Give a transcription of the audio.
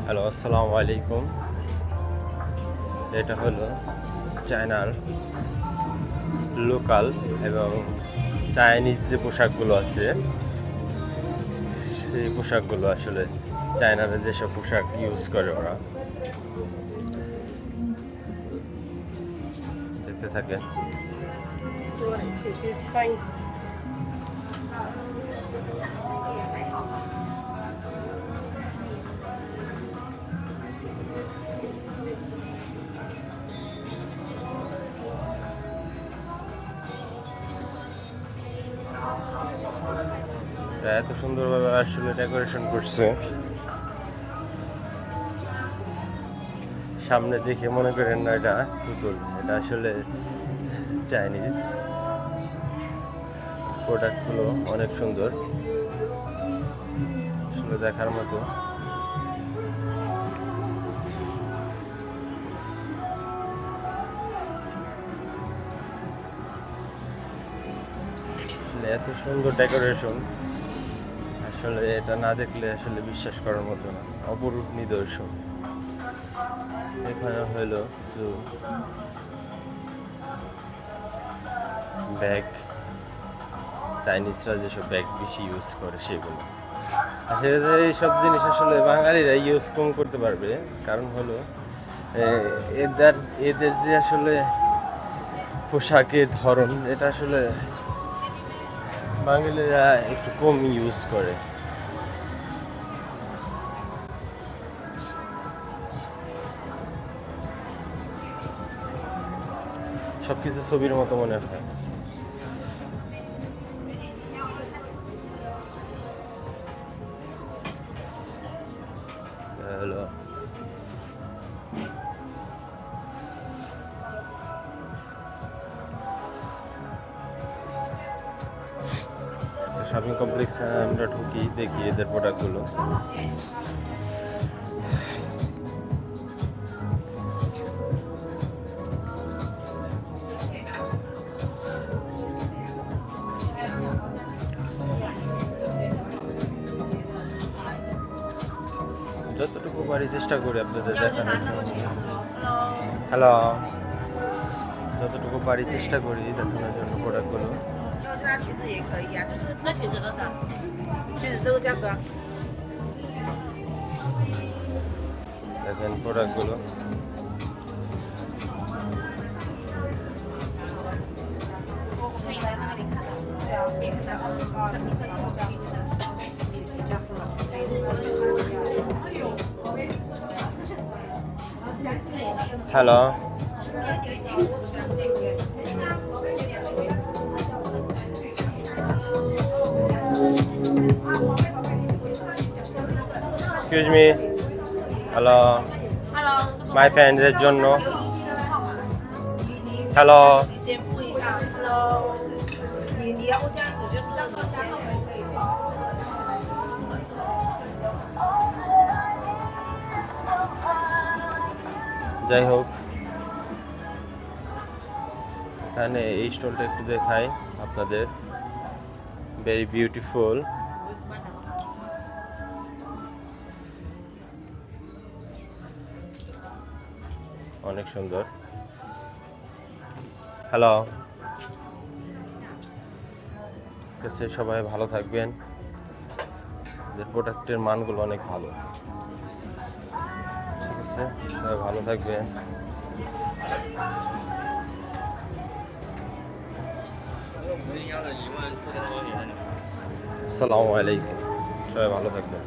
Hello, আসসালামু আলাইকুম। এটা হলো চায়নার লোকাল এবং চাইনিজ যে পোশাকগুলো আছে সেই পোশাকগুলো আসলে চায়নার যেসব পোশাক ইউজ করে ওরা দেখতে থাকেন। It's fine. এত সুন্দরভাবে আসলে ডেকোরেশন করছে, সামনে দেখে মনে করেন না এটা পুতুল, এটা আসলে চাইনিজ। প্রোডাক্টগুলো অনেক সুন্দর, আসলে দেখার মতো। এত সুন্দর ডেকোরেশন, আসলে এটা না দেখলে আসলে বিশ্বাস করার মতো না, অপরূপ নিদর্শন। এখানে হলো কিছু ব্যাগ, চাইনিজরা যেসব ব্যাগ বেশি ইউজ করে সেগুলো। আসলে এইসব জিনিস আসলে বাঙালিরা ইউজ কম করতে পারবে, কারণ হলো এদের এদের যে আসলে পোশাকের ধরন, এটা আসলে বাঙালিরা একটু কম ইউজ করে। সবকিছু ছবির মতো মনে হয়। হলো শপিং কমপ্লেক্সে আমরা ঢুকি, দেখি এদের প্রোডাক্টগুলো। যতটুকু পারি চেষ্টা করি আপনাদের দেখানোর জন্য। হ্যালো, যতটুকু পারি চেষ্টা করি দেখানোর জন্য প্রোডাক্টগুলো।这条裙子也可以啊，就是那裙子多少？裙子这个价格。দেখেন প্রোডাক্টগুলো। Hello, excuse me. হ্যালো, মাই ফ্রেন্ডসদের জন্য। হ্যালো, 你先付一下，Hello，你要不这样子就是那个钱可以。যাই হোক, এখানে এই স্টলটা একটু দেখাই আপনাদের। ভেরি বিউটিফুল, অনেক সুন্দর। হ্যালো, ঠিক আছে, সবাই ভালো থাকবেন। এদের প্রোডাক্টের মানগুলো অনেক ভালো। ঠিক আছে, সবাই ভালো থাকবেন। আসসালামু আলাইকুম, সবাই ভালো থাকবেন।